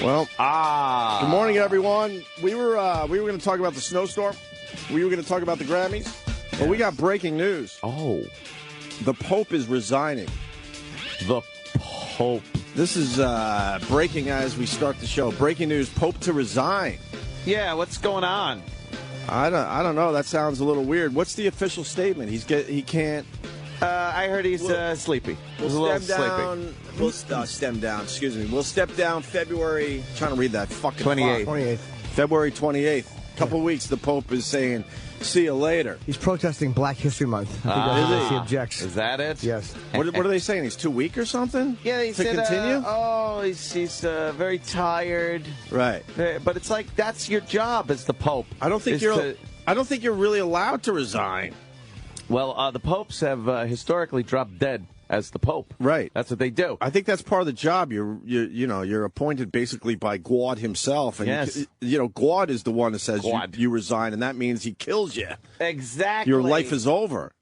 Well, good morning, everyone. We were going to talk about the snowstorm. We were going to talk about the Grammys. But we got breaking news. Oh. The Pope is resigning. The Pope. This is breaking as we start the show. Breaking news, Pope to resign. Yeah, what's going on? I don't know. That sounds a little weird. What's the official statement? He can't. I heard he's sleepy. He's a little sleepy. We'll stem down. Excuse me. We'll step down February. Trying to read that fucking 28th. February 28th. Couple weeks. The Pope is saying, "See you later." He's protesting Black History Month. I think he objects. Is that it? Yes. What are they saying? He's too weak or something? Yeah, he said. Continue. He's very tired. Right. But it's like that's your job as the Pope. I don't think you're really allowed to resign. Well, the popes have historically dropped dead as the Pope. Right. That's what they do. I think that's part of the job. You're appointed basically by God himself. And yes. God is the one that says you resign, and that means he kills you. Exactly. Your life is over.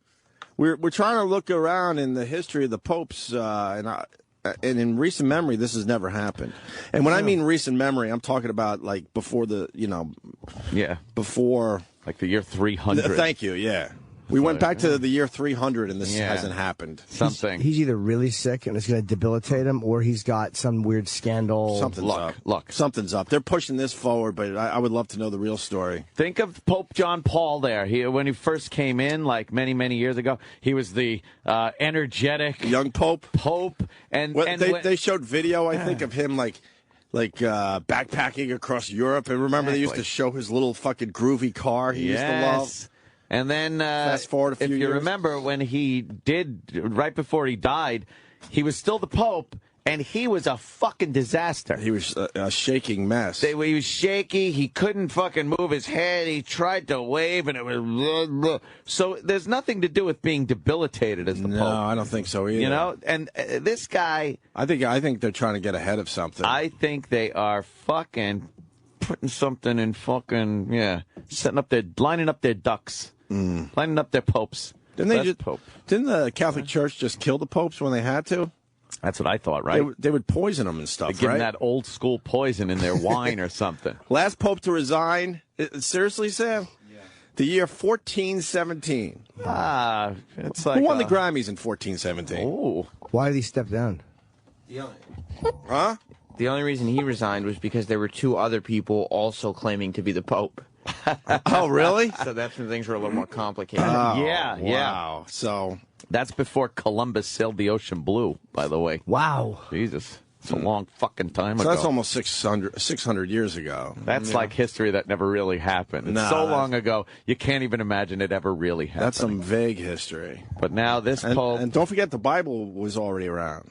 We're trying to look around in the history of the popes, and in recent memory, this has never happened. And when I mean recent memory, I'm talking about like before before like the year 300. Thank you. Yeah. We went back to the year 300, and this hasn't happened. He's either really sick and it's going to debilitate him, or he's got some weird scandal. Something's up. Something's up. They're pushing this forward, but I would love to know the real story. Think of Pope John Paul there. When he first came in, like many, many years ago, he was the energetic young Pope. They showed video, I think, of him like backpacking across Europe. And remember, they used to show his little fucking groovy car he used to love. And then, fast forward a few years. If you remember, when he did, right before he died, he was still the Pope, and he was a fucking disaster. He was a shaking mess. He was shaky. He couldn't fucking move his head. He tried to wave, and it was blah, blah. So there's nothing to do with being debilitated as the Pope. No, I don't think so either. And this guy... I think they're trying to get ahead of something. I think they are fucking putting something in lining up their ducks. Lining up their popes. Didn't the Catholic Church just kill the popes when they had to? That's what I thought, right? They would poison them and stuff, They'd give them that old school poison in their wine or something. Last Pope to resign. Seriously, Sam? Yeah. The year 1417. It's like... Who won the Grammys in 1417? Oh. Why did he step down? Huh? The only reason he resigned was because there were two other people also claiming to be the Pope. Oh, really? So that's when things were a little more complicated. Wow. So that's before Columbus sailed the ocean blue, by the way. Wow. Jesus. It's a long fucking time ago. So that's almost 600 years ago. That's like history that never really happened. It's so long ago, you can't even imagine it ever really happened. That's some vague history. But now this Pope... And don't forget, the Bible was already around.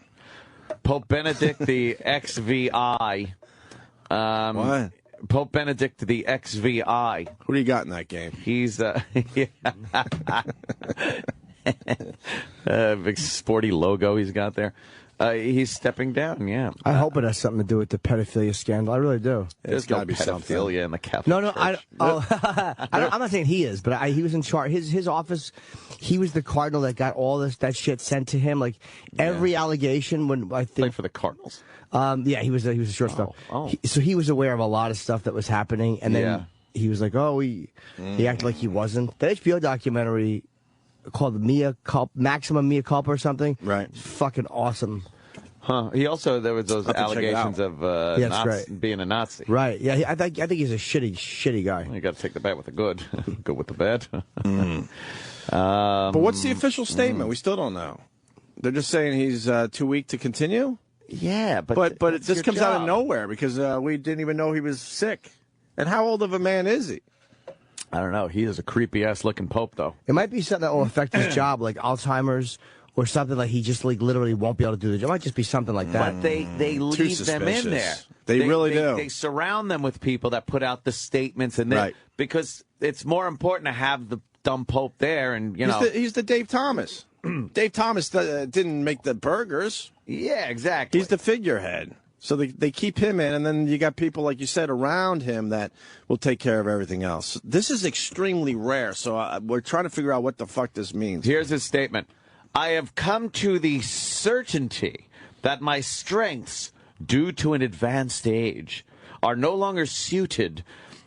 Pope Benedict the XVI. What? Pope Benedict the XVI. Who do you got in that game? He's big sporty logo he's got there. He's stepping down, yeah. I hope it has something to do with the pedophilia scandal. I really do. There's got to be pedophilia in the Catholic Church. I'm not saying he is, but he was in charge. His office, he was the cardinal that got all that shit sent to him. Like every allegation when I think played for the Cardinals. Yeah, he was a shortstop. So he was aware of a lot of stuff that was happening, and then he was like, he acted like he wasn't. The HBO documentary called Maximum Mea Culpa or something. Right. It's fucking awesome. Huh. There was those allegations of being a Nazi. Right. Yeah. I think he's a shitty guy. You got to take the bad with the good. Good with the bad. But what's the official statement? We still don't know. They're just saying he's too weak to continue? Yeah, but this comes out of nowhere because we didn't even know he was sick. And how old of a man is he? I don't know. He is a creepy-ass looking Pope, though. It might be something that will affect his job, like Alzheimer's, or something like he just literally won't be able to do the job. It might just be something like that. But they leave them in there. They really do. They surround them with people that put out the statements, and because it's more important to have the dumb Pope there. And he's the Dave Thomas. Dave Thomas didn't make the burgers. Yeah, exactly. He's the figurehead. So they keep him in, and then you got people, like you said, around him that will take care of everything else. This is extremely rare, so we're trying to figure out what the fuck this means. Here's his statement. I have come to the certainty that my strengths due to an advanced age, are no longer suited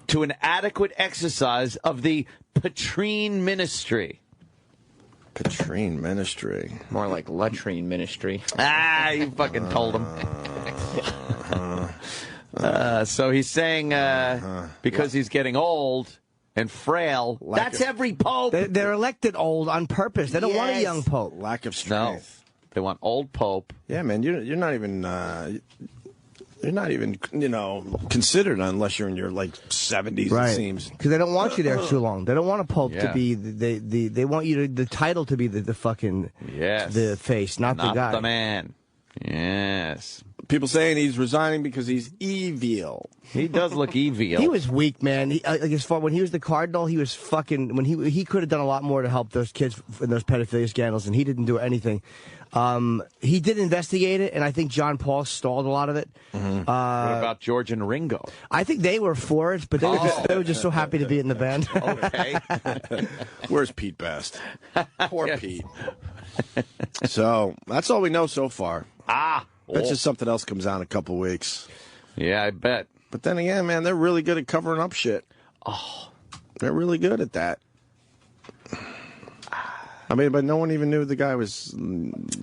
to an adequate exercise of the Patrine ministry. Patrine ministry. More like latrine ministry. Ah, you fucking told him. So he's saying because he's getting old and frail, that's every pope. They're elected old on purpose. They don't want a young pope. Lack of strength. No, they want old pope. Yeah, man, you're not even considered unless you're in your like 70s. Right. It seems because they don't want you there too long. They don't want a pope to be they want you to the title to be the fucking the face, not the guy, the man. Yes. People saying he's resigning because he's evil. He does look evil. He was weak, man. As far when he was the cardinal, he was fucking. When he could have done a lot more to help those kids in those pedophilia scandals, and he didn't do anything. He did investigate it, and I think John Paul stalled a lot of it. Mm-hmm. What about George and Ringo? I think they were for it, but they were just so happy to be in the band. Okay. Where's Pete Best? Poor Pete. So that's all we know so far. That's just something else comes out in a couple weeks. Yeah, I bet. But then again, man, they're really good at covering up shit. Oh, they're really good at that. I mean, but no one even knew the guy was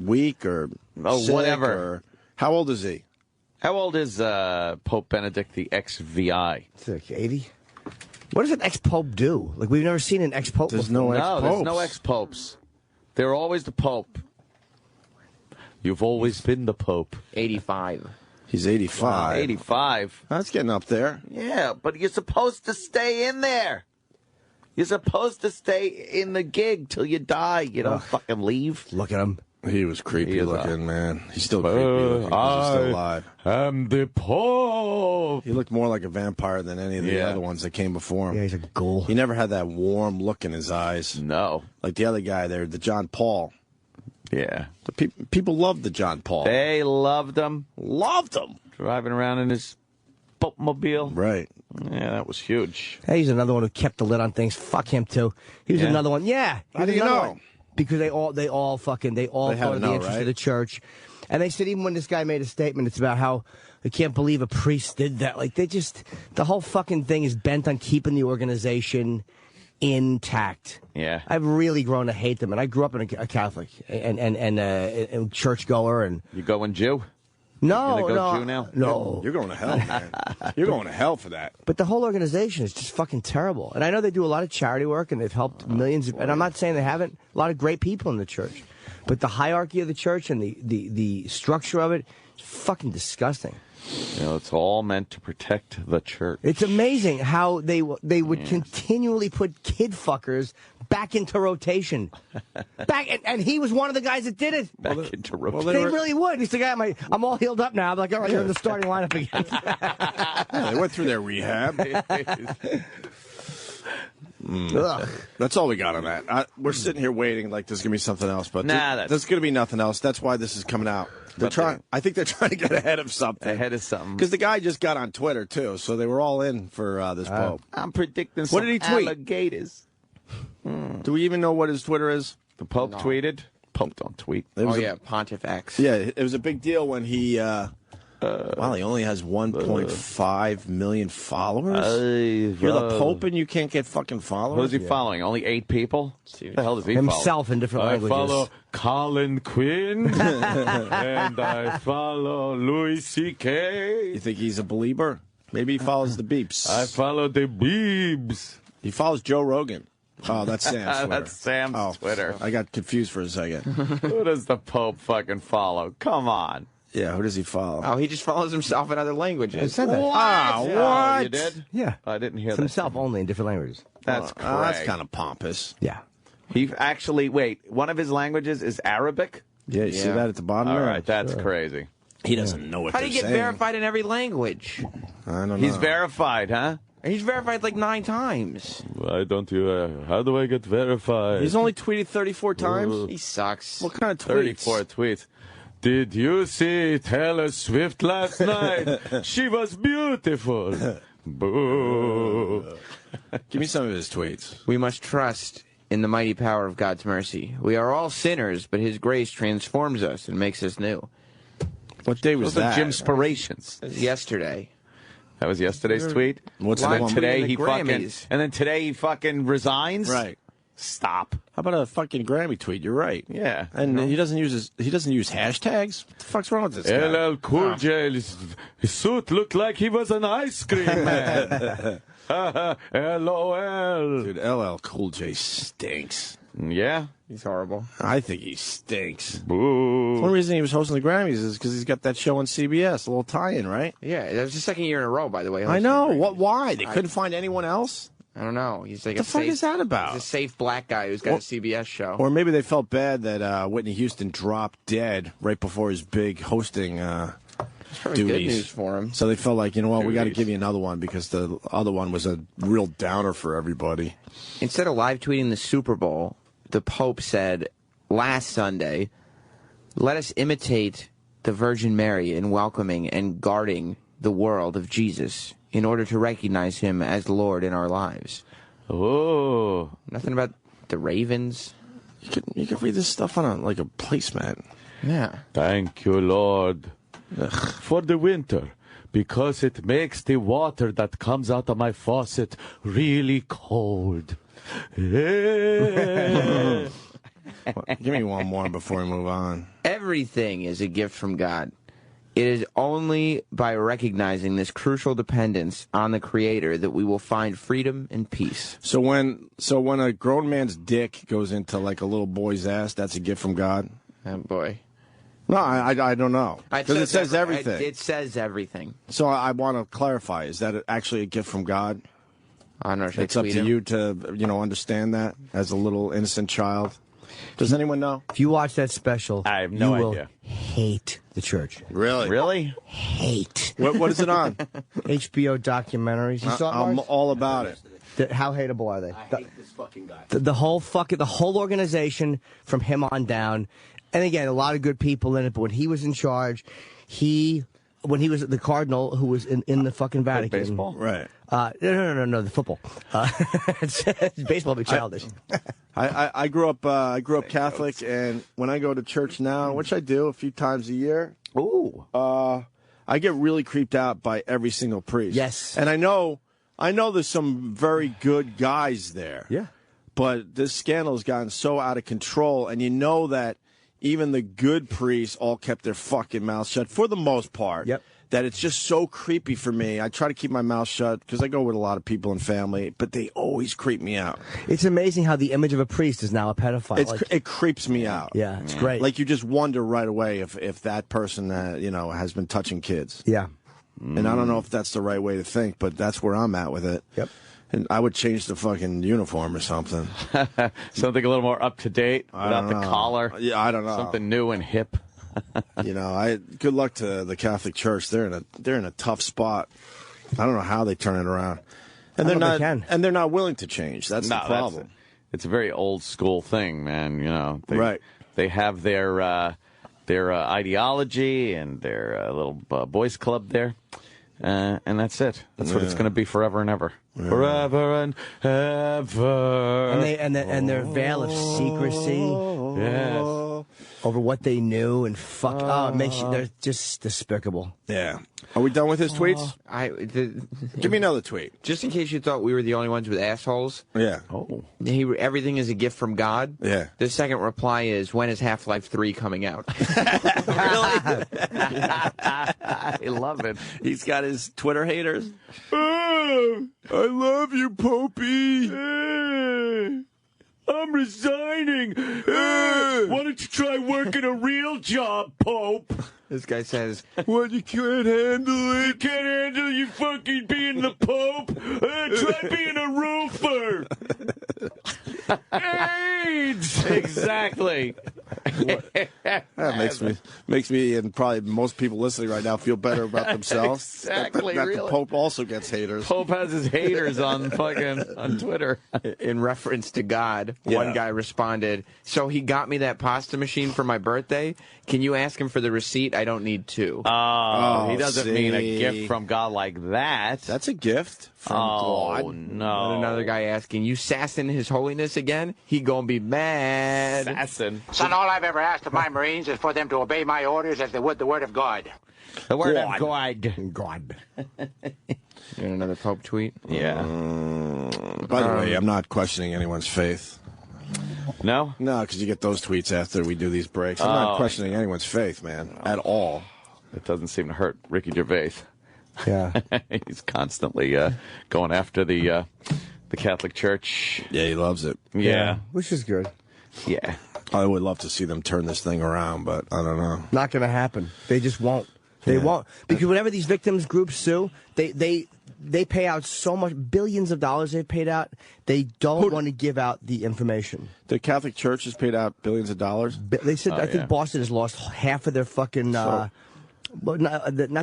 weak or sick whatever. Or, how old is he? How old is Pope Benedict the XVI? It's like 80. What does an ex-pope do? Like, we've never seen an ex-pope There's before. no ex-popes. No, there's no ex-popes. They're always the Pope. You've always been the Pope. 85. He's 85. 85. That's getting up there. Yeah, but you're supposed to stay in there. You're supposed to stay in the gig till you die. You don't fucking leave. Look at him. He was creepy looking, man. He's still creepy looking 'cause he's still alive. I'm the Pope. He looked more like a vampire than any of the other ones that came before him. Yeah, he's a ghoul. He never had that warm look in his eyes. No. Like the other guy there, the John Paul. Yeah. The people loved the John Paul. They loved him. Loved him. Driving around in his Pope-mobile. Right. Yeah, that was huge. Hey, he's another one who kept the lid on things. Fuck him too. He was another one. Yeah. How do you know? One. Because they all thought of the interest of the church. And they said even when this guy made a statement, it's about how they can't believe a priest did that. Like the whole fucking thing is bent on keeping the organization intact. Yeah. I've really grown to hate them. And I grew up in a Catholic and churchgoer. And You going Jew? no, You gonna go no, Jew now? no. You're going to hell, man. You're going to hell for that. But the whole organization is just fucking terrible. And I know they do a lot of charity work and they've helped millions. And I'm not saying they haven't. A lot of great people in the church. But the hierarchy of the church and the structure of it is fucking disgusting. You know, it's all meant to protect the church. It's amazing how they would continually put kid fuckers back into rotation. And he was one of the guys that did it. Back into rotation. They really would. He's the guy, I'm all healed up now. I'm like, all right, you're in the starting lineup again. Yeah, they went through their rehab. Ugh. That's all we got on that. We're sitting here waiting like there's going to be something else. But there's going to be nothing else. That's why this is coming out. I think they're trying to get ahead of something. Because the guy just got on Twitter, too. So they were all in for this Pope. I'm predicting What did he tweet? alligators. Do we even know what his Twitter is? The Pope tweeted? Pope don't tweet. Pontifex. Yeah, it was a big deal when he... he only has 1.5 million followers? You're the Pope and you can't get fucking followers? Who's he following? Only 8 people? What the hell does he Himself in different languages. I follow Colin Quinn, and I follow Louis C.K. You think he's a believer? Maybe he follows the beeps. I follow the Beebs. He follows Joe Rogan. Oh, that's Sam's Twitter. That's Sam's Twitter. I got confused for a second. Who does the Pope fucking follow? Come on. Yeah, who does he follow? Oh, he just follows himself in other languages. I said that. What? You did? Yeah. I didn't hear It's that. himself only in different languages. That's crazy. That's kind of pompous. Yeah. He actually, one of his languages is Arabic? Yeah, you see that at the bottom All there? right, that's crazy. He doesn't know what How they're do you get saying. verified in every language? I don't know. He's verified, huh? He's verified like 9 times. Why don't you, how do I get verified? He's only tweeted 34 times? He sucks. What kind of tweets? 34 tweets. Did you see Taylor Swift last night? She was beautiful. Boo. Give me some of his tweets. We must trust in the mighty power of God's mercy. We are all sinners, but His grace transforms us and makes us new. What day was that? Jim's Spirations. Yesterday. That was yesterday's tweet? What's the one? Today he fucking resigns? Right. Stop. How about a fucking Grammy tweet? You're right. Yeah. And he doesn't use hashtags? What the fuck's wrong with this guy? LL Cool J, his suit looked like he was an ice cream man. LOL. Dude, LL Cool J stinks. Yeah? He's horrible. I think he stinks. Boo. The only reason he was hosting the Grammys is because he's got that show on CBS, a little tie-in, right? Yeah, that was the second year in a row, by the way. I know. Why? They couldn't find anyone else? I don't know. He's like what the fuck is that about? He's a safe black guy who's got a CBS show. Or maybe they felt bad that Whitney Houston dropped dead right before his big hosting duties. Good news for him. So they felt like, you know what, we got to give you another one because the other one was a real downer for everybody. Instead of live tweeting the Super Bowl, the Pope said last Sunday, let us imitate the Virgin Mary in welcoming and guarding the world of Jesus in order to recognize him as Lord in our lives. Oh. Nothing about the Ravens. You could read this stuff on a placemat. Yeah. Thank you, Lord, for the winter, because it makes the water that comes out of my faucet really cold. Give me one more before we move on. Everything is a gift from God. It is only by recognizing this crucial dependence on the Creator that we will find freedom and peace. So when a grown man's dick goes into like a little boy's ass, that's a gift from God? Oh, boy. No, I don't know. Because it says everything. It says everything. So I want to clarify. Is that actually a gift from God? I don't know. It's up to you to, understand that as a little innocent child. Does anyone know? If you watch that special, I have no idea. You will hate the church. Really? Really? Hate. What is it on? HBO documentaries. You saw it, I'm Mars? all about it. How hateable are they? I hate this fucking guy. The whole organization from him on down. And again, a lot of good people in it, but when he was in charge, when he was the cardinal who was in the fucking Vatican. Baseball? Right. No, the football. It's baseball would be childish. I grew up Catholic, and when I go to church now, which I do a few times a year, I get really creeped out by every single priest. Yes. And I know there's some very good guys there. Yeah. But this scandal has gotten so out of control, and you know that even the good priests all kept their fucking mouths shut for the most part. Yep. That it's just so creepy for me. I try to keep my mouth shut because I go with a lot of people and family, but they always creep me out. It's amazing how the image of a priest is now a pedophile. It creeps me out. Yeah, it's great. Like you just wonder right away if that person has been touching kids. Yeah. And I don't know if that's the right way to think, but that's where I'm at with it. Yep. And I would change the fucking uniform or something. Something a little more up to date without the collar. Yeah, I don't know. Something new and hip. Good luck to the Catholic Church. They're in a tough spot. I don't know how they turn it around. And they're not willing to change. That's the problem. It's a very old school thing, man, right. They have their ideology and their little boys club there. And that's it. That's what it's going to be forever and ever. Yeah. Forever and ever. And their veil of secrecy. Yes. Over what they knew and they're just despicable. Yeah. Are we done with his tweets? Give me another tweet. Just in case you thought we were the only ones with assholes. Yeah. Oh. Everything is a gift from God. Yeah. The second reply is, when is Half-Life 3 coming out? Really? I love it. He's got his Twitter haters. I love you, Popey. I'm resigning. Why don't you try working a real job, Pope? This guy says, "What, you can't handle it? You can't handle you fucking being the Pope? Try being a roofer." AIDS! Exactly. That makes me and probably most people listening right now feel better about themselves. Exactly. That the Pope also gets haters. Pope has his haters on Twitter. In reference to God, one guy responded, "So he got me that pasta machine for my birthday. Can you ask him for the receipt? I don't need two." Oh, he doesn't mean a gift from God like that. That's a gift from God. Oh, no. And another guy asking, "You sassing His Holiness again? He gonna be mad." Assassin. Son all I've ever asked of my Marines is for them to obey my orders as they would the word of God. The word of God. God. You want another Pope tweet? Yeah. By the way, I'm not questioning anyone's faith. No? No, because you get those tweets after we do these breaks. I'm not questioning anyone's faith, man, at all. It doesn't seem to hurt Ricky Gervais. Yeah. He's constantly going after the Catholic Church. Yeah, he loves it. Yeah. Which is good. Yeah. I would love to see them turn this thing around, but I don't know. Not going to happen. They just won't. They won't. Because whenever these victims groups sue, they pay out so much, billions of dollars they've paid out. They don't want to give out the information. The Catholic Church has paid out billions of dollars? They said, I think Boston has lost half of their fucking, not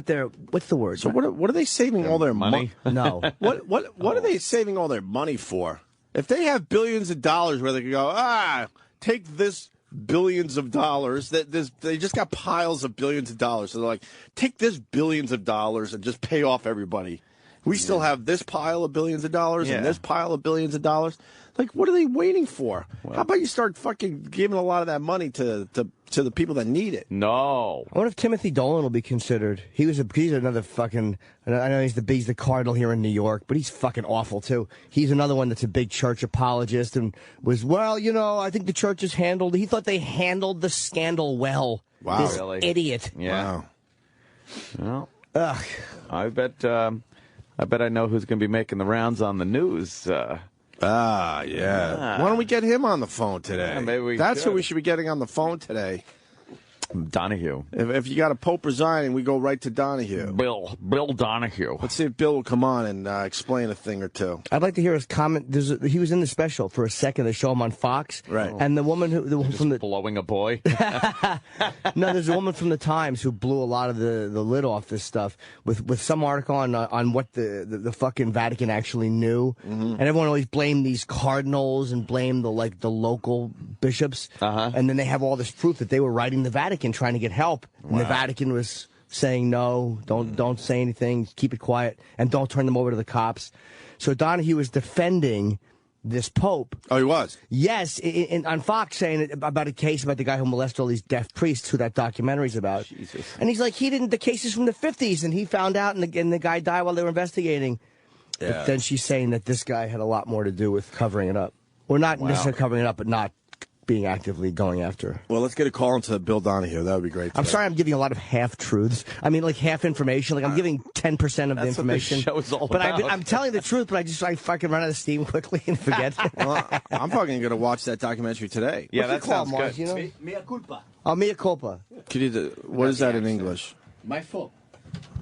their, what's the word? So what are they saving all their money? No. What are they saving all their money for? If they have billions of dollars where they could go, take this billions of dollars, they just got piles of billions of dollars. So they're like, take this billions of dollars and just pay off everybody. We still have this pile of billions of dollars and this pile of billions of dollars. Like, what are they waiting for? Well, how about you start fucking giving a lot of that money to the people that need it? No. I wonder if Timothy Dolan will be considered. He's another fucking. I know he's the cardinal here in New York, but he's fucking awful too. He's another one that's a big church apologist and was I think the church has handled. He thought they handled the scandal well. Wow, this really? idiot. Yeah. Wow. Well, I bet I know who's going to be making the rounds on the news. Yeah. Why don't we get him on the phone today? Yeah, maybe That's who we should be getting on the phone today. Donahue. If you got a Pope resigning, we go right to Donahue. Bill Donahue. Let's see if Bill will come on and explain a thing or two. I'd like to hear his comment. He was in the special for a second. They show him on Fox. Right. And the woman from the blowing a boy. No, there's a woman from the Times who blew a lot of the lid off this stuff with some article on what the fucking Vatican actually knew. Mm-hmm. And everyone always blamed these cardinals and blamed the local bishops. And then they have all this proof that they were writing the Vatican trying to get help. And the Vatican was saying no, don't say anything, keep it quiet, and don't turn them over to the cops. So Donahue was defending this Pope. Oh, he was? Yes, on Fox, saying about a case about the guy who molested all these deaf priests, who that documentary's about. Jesus. And he's like, the case is from the 50s, and he found out, and the guy died while they were investigating. Yeah. But then she's saying that this guy had a lot more to do with covering it up. Or not necessarily covering it up, but not being actively going after. Well, let's get a call into Bill Donahue. That would be great. I'm sorry I'm giving a lot of half-truths. I mean, like half information. Like I'm giving 10% of the information. That's what this show is all but about. I'm telling the truth, but I fucking run out of steam quickly and forget. Well, I'm fucking going to watch that documentary today. Yeah, that sounds good. You know? Mea culpa. Oh, mea culpa. What is that in English? My fault.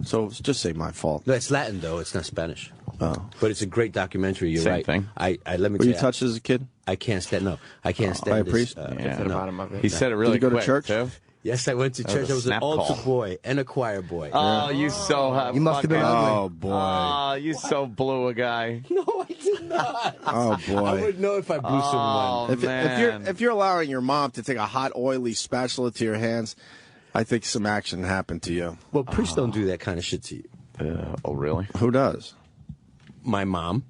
So just say my fault. No, it's Latin, though. It's not Spanish. Oh. But it's a great documentary. You're Same right. thing. Let me tell you. Were you touched as a kid? I can't stand. No, I can't stand. By a this, priest? Yeah. No. He said it really Did you go quick, to church? too. Yes, I went to church. I was an altar boy and a choir boy. Oh, you so have. You must have been ugly. Oh, boy. Oh, you so blew a guy. No, I did not. Oh, boy. I would know if I blew someone. If you're allowing your mom to take a hot, oily spatula to your hands, I think some action happened to you. Well, priests don't do that kind of shit to you. Oh, really? Who does? My mom.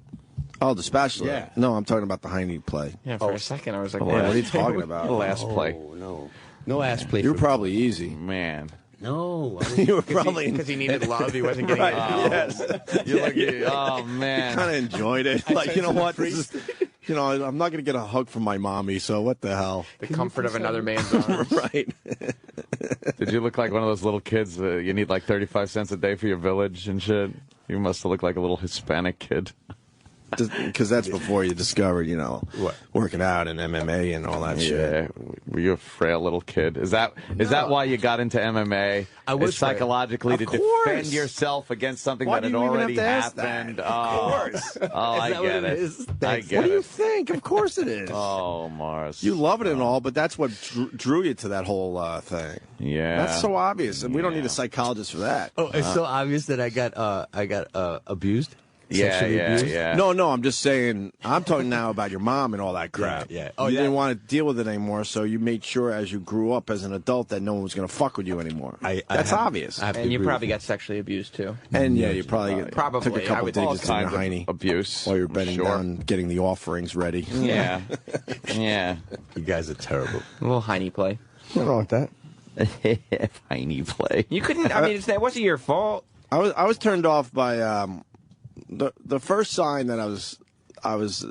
Oh, the spatula. Yeah. No, I'm talking about the high knee play. Yeah, for a second I was like, What are you talking about? Last play. No. No ass play. You were probably easy. Man. No. You were probably because he needed love, he wasn't getting it. Yes. Oh, man. You kind of enjoyed it. Like, you know what? I'm not going to get a hug from my mommy, so what the hell? The comfort of another man's arms. Right. Did you look like one of those little kids you need like 35 cents a day for your village and shit? You must have looked like a little Hispanic kid. Because that's before you discovered, what? Working out and MMA and all that shit. Were you a frail little kid? Is that why you got into MMA? I was psychologically to defend yourself against something that had already happened. Of course. I get it. I get what do you it. think? Of course it is. Oh, Mars. You love it and all, but that's what drew you to that whole thing. Yeah. That's so obvious, and we don't need a psychologist for that. Oh, it's so obvious that I got abused. Yeah. No, I'm just saying, I'm talking now about your mom and all that crap. Yeah. Oh, you didn't want to deal with it anymore, so you made sure as you grew up as an adult that no one was going to fuck with you anymore. That's obvious. And you probably got sexually abused, too. And, you probably took a couple digits in your hiney. Abuse. While you're bending down, getting the offerings ready. Yeah. Yeah. You guys are terrible. A little hiney play. Nothing wrong with that. Hiney play. You couldn't, I mean, that wasn't your fault. I was turned off by the first sign that I was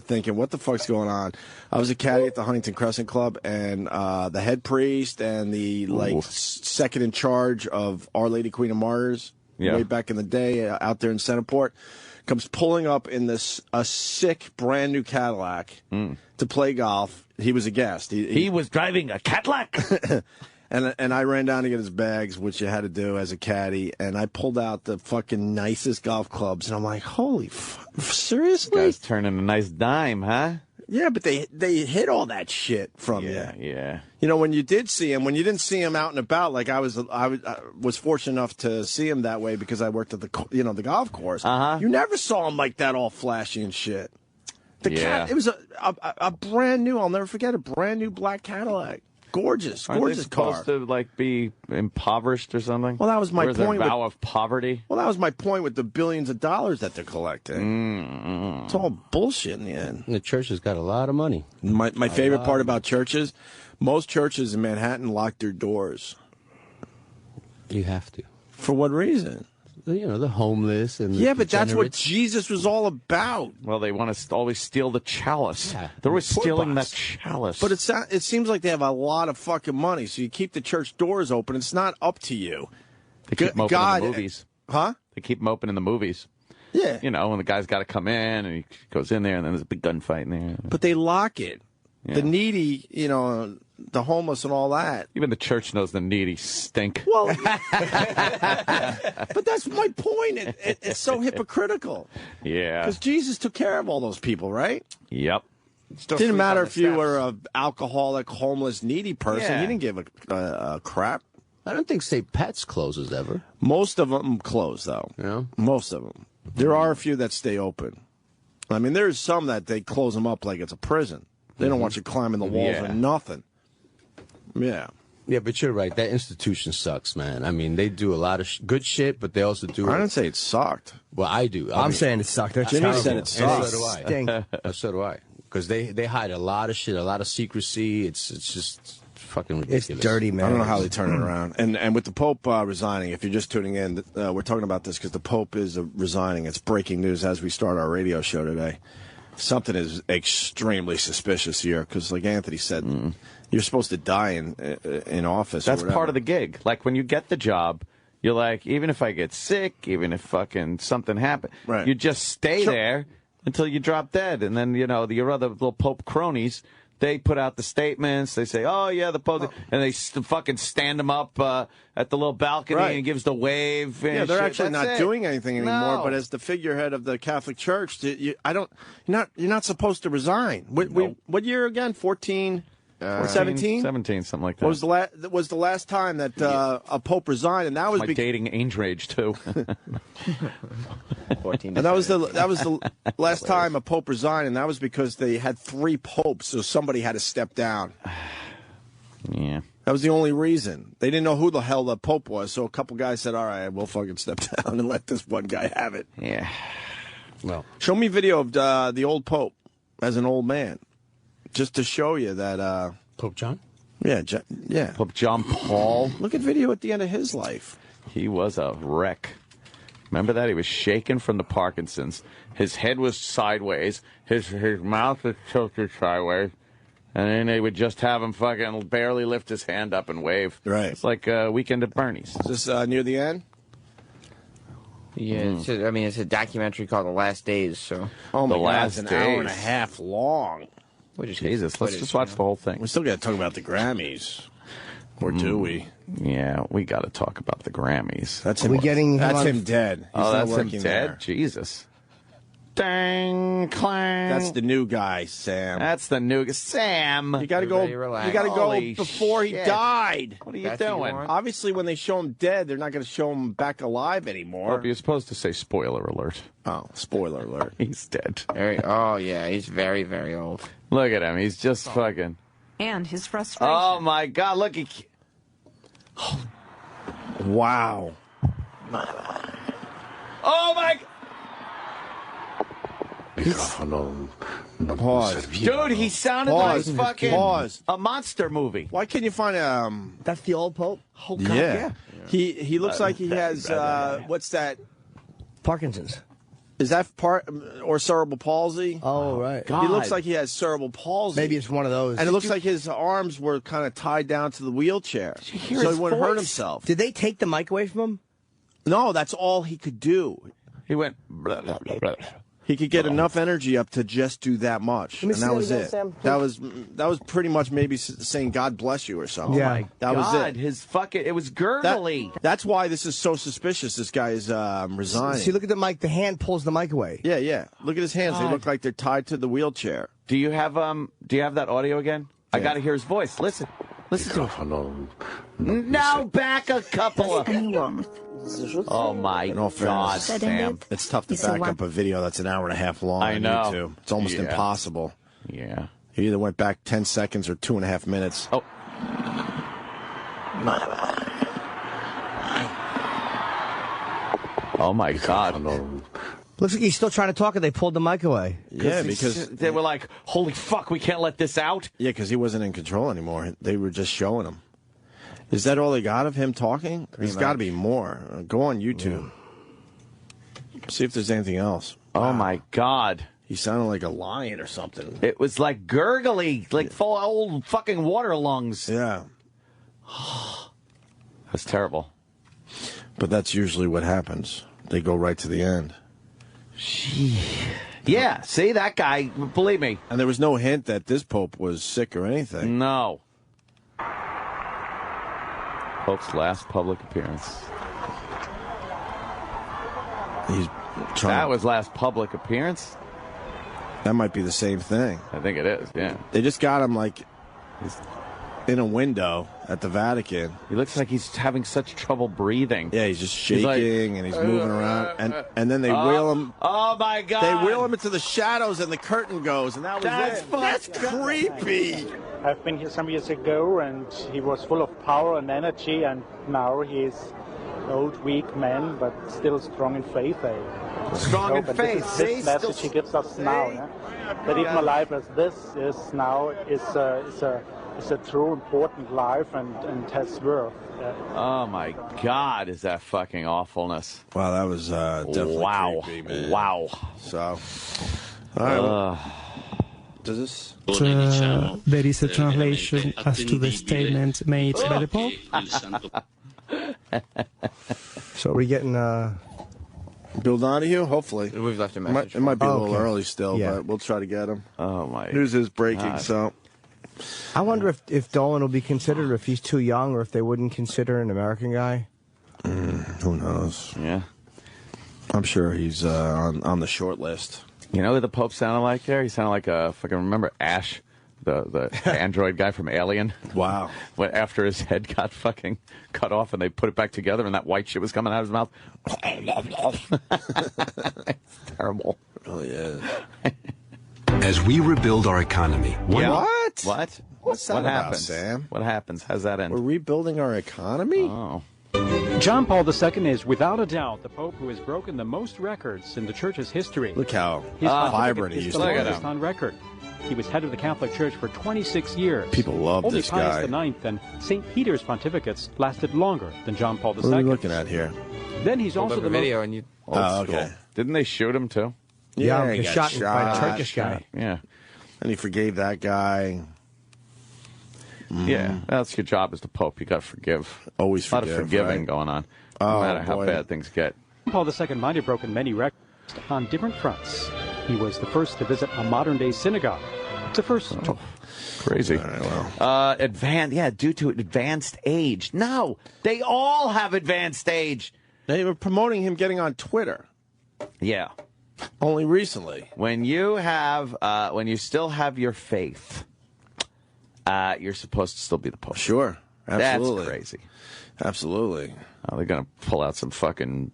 thinking, what the fuck's going on? I was a caddy at the Huntington Crescent Club, and the head priest and the second in charge of Our Lady Queen of Martyrs, way back in the day, out there in Centerport, comes pulling up in a sick brand new Cadillac to play golf. He was a guest. He was driving a Cadillac. And I ran down to get his bags, which you had to do as a caddy, and I pulled out the fucking nicest golf clubs, and I'm like, holy seriously? Guy's turning a nice dime, huh? Yeah, but they hid all that shit from you. Yeah. You know, when you did see him, when you didn't see him out and about, like I was fortunate enough to see him that way because I worked at the golf course. You never saw him like that, all flashy and shit. It was a brand new, I'll never forget, a brand new black Cadillac. Gorgeous Aren't they car. supposed to like be impoverished or something? Well, that was my point. Vow of poverty. Well, that was my point with the billions of dollars that they're collecting. It's all bullshit in the end. And the church has got a lot of money. My favorite part about churches, most churches in Manhattan lock their doors. You have to. For what reason? You know, the homeless and but that's what Jesus was all about. Well, they want to always steal the chalice. Yeah, they're always stealing that chalice. But it seems like they have a lot of fucking money, so you keep the church doors open. It's not up to you. They keep them open in the movies. Huh? They keep them open in the movies. Yeah. You know, when the guy's got to come in, and he goes in there, and then there's a big gunfight in there. But they lock it. Yeah. The needy, you know, the homeless and all that. Even the church knows the needy stink. Well, but that's my point. It's so hypocritical. Yeah. Because Jesus took care of all those people, right? Yep. Didn't matter if you were an alcoholic, homeless, needy person. Yeah. He didn't give a crap. I don't think St. Pat's closes ever. Most of them close, though. Yeah. Most of them. There are a few that stay open. I mean, there's some that they close them up like it's a prison. They don't want you climbing the walls or nothing. Yeah. Yeah, but you're right. That institution sucks, man. I mean, they do a lot of good shit, but they also do... I didn't say it sucked. Well, I do. I'm saying it sucked. Jimmy said it sucked. So do I. So do I. Because they hide a lot of shit, a lot of secrecy. It's just fucking ridiculous. It's dirty, man. I don't know how they turn it around. And with the Pope resigning, if you're just tuning in, we're talking about this because the Pope is resigning. It's breaking news as we start our radio show today. Something is extremely suspicious here because, like Anthony said, you're supposed to die in office. That's part of the gig. Like when you get the job, you're like, even if I get sick, even if fucking something happens, you just stay there until you drop dead. And then, you know, your other little Pope cronies, they put out the statements. They say, oh, yeah, the Pope. And they fucking stand him up at the little balcony and gives the wave. Yeah, they're actually not doing anything anymore. No. But as the figurehead of the Catholic Church, you're not supposed to resign. What year again? 14? 17? 17, something like that. Was the last time that a pope resigned, and that was my dating age range too. 14. And that was the last time a pope resigned, and that was because they had 3 popes, so somebody had to step down. Yeah, that was the only reason. They didn't know who the hell the pope was, so a couple guys said, "All right, we'll fucking step down and let this one guy have it." Yeah. Well, show me video of the old pope as an old man. Just to show you that... Pope John? Yeah. Pope John Paul. Look at video at the end of his life. He was a wreck. Remember that? He was shaking from the Parkinson's. His head was sideways. His mouth was tilted sideways. And then they would just have him fucking barely lift his hand up and wave. Right. It's like a Weekend at Bernie's. Is this near the end? Yeah, it's a documentary called The Last Days. So. Oh, my God, it's an hour and a half long. Jesus, let's just watch the whole thing. We still got to talk about the Grammys. Or do we? Yeah, we got to talk about the Grammys. That's him. That's him dead. He's that's him dead? there. Jesus. Dang, clang. That's the new guy, Sam. That's the new Sam. You got to go. Relax. You got to go Holy before he shit. died. What are you doing? Obviously, when they show him dead, they're not going to show him back alive anymore. Well, you're supposed to say spoiler alert. Oh, spoiler alert. He's dead. Oh, yeah, he's very, very old. Look at him. He's just fucking... And his frustration. Oh, my God. Look. Wow. Oh, my... Pause. Dude, he sounded like fucking a monster movie. Why can't you find That's the old Pope? Oh, God, yeah. He looks like he has what's that? Parkinson's. Is that part or cerebral palsy? Oh, right. God. He looks like he has cerebral palsy. Maybe it's one of those. And it looks like his arms were kind of tied down to the wheelchair, so he wouldn't hurt himself. Did they take the mic away from him? No, that's all he could do. He went... Blah, blah, blah, blah. He could get enough energy up to just do that much, and that was it. That was pretty much maybe saying "God bless you" or something. Yeah, oh my that God, was it. His fucking it was gurgly. That's why this is so suspicious. This guy is resigning. See, look at the mic. The hand pulls the mic away. Yeah, yeah. Look at his hands. God. They look like they're tied to the wheelchair. Do you have that audio again? I got to hear his voice. Listen to him. Now back a couple of... Oh, my God, Sam. It's tough to back up a video that's an hour and a half long on YouTube. It's almost impossible. Yeah. He either went back 10 seconds or 2.5 minutes. Oh. Oh, my God. Looks like he's still trying to talk and they pulled the mic away. Yeah, because they were like, holy fuck, we can't let this out. Yeah, because he wasn't in control anymore. They were just showing him. Is that all they got of him talking? There's got to be more. Go on YouTube. See if there's anything else. Oh, my God. He sounded like a lion or something. It was like gurgly, like full of old fucking water lungs. Yeah. That's terrible. But that's usually what happens. They go right to the end. Yeah, see, that guy, believe me. And there was no hint that this Pope was sick or anything. No. Pope's last public appearance. That was last public appearance? That might be the same thing. I think it is, yeah. They just got him, like, in a window at the Vatican. He looks like he's having such trouble breathing. Yeah, he's just shaking and he's moving around. And then they wheel him. Oh, my God. They wheel him into the shadows and the curtain goes, and that was it. That's creepy. I've been here some years ago, and he was full of power and energy, and now he's an old, weak man, but still strong in faith. Strong in faith. This message he gives us now, yeah? That even a life as this is now is a true important life and has worth. Oh, my God, is that fucking awfulness. Wow, that was definitely creepy, man. Wow. So, all right. Does this? There is a translation as to the statement made by the Pope. So are we getting Bill Donahue? Hopefully. We've left a message. It might be a little early still, but we'll try to get him. Oh, my News is breaking, God. so. I wonder if Dolan will be considered, or if he's too young, or if they wouldn't consider an American guy. Who knows? Yeah. I'm sure he's on the short list. You know who the Pope sounded like there? He sounded like a fucking, remember Ash, the android guy from Alien? Wow. When after his head got fucking cut off and they put it back together and that white shit was coming out of his mouth. It's terrible. It really is. As we rebuild our economy. What? What? What's that what about, happens? Sam? What happens? How's that end? We're rebuilding our economy? Oh. John Paul II is without a doubt the Pope who has broken the most records in the Church's history. Look how His vibrant he is used the to be. longest on record. He was head of the Catholic Church for 26 years. People love Only this guy. Pius IX and St. Peter's pontificates lasted longer than John Paul II. What are we looking at here? Then he's also the video most... and you... Oh, okay. Didn't they shoot him, too? Yeah, he he got shot by a Turkish guy. Yeah. And he forgave that guy. Yeah, that's your job as the Pope. You got to forgive. Always forgive, A lot of forgiving right? going on, Oh, no matter how boy. bad things get. Paul II might have broken many records on different fronts. He was the first to visit a modern-day synagogue. The first... Crazy. Due to advanced age. No, they all have advanced age. They were promoting him getting on Twitter. Yeah. Only recently. When you still have your faith, you're supposed to still be the Pope. Sure. Absolutely. That's crazy. Absolutely. They're going to pull out some fucking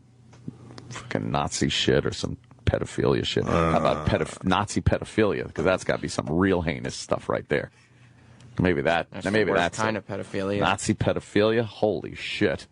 Nazi shit or some pedophilia shit. How about Nazi pedophilia? Because that's got to be some real heinous stuff right there. Maybe that's kind of pedophilia. Nazi pedophilia? Holy shit.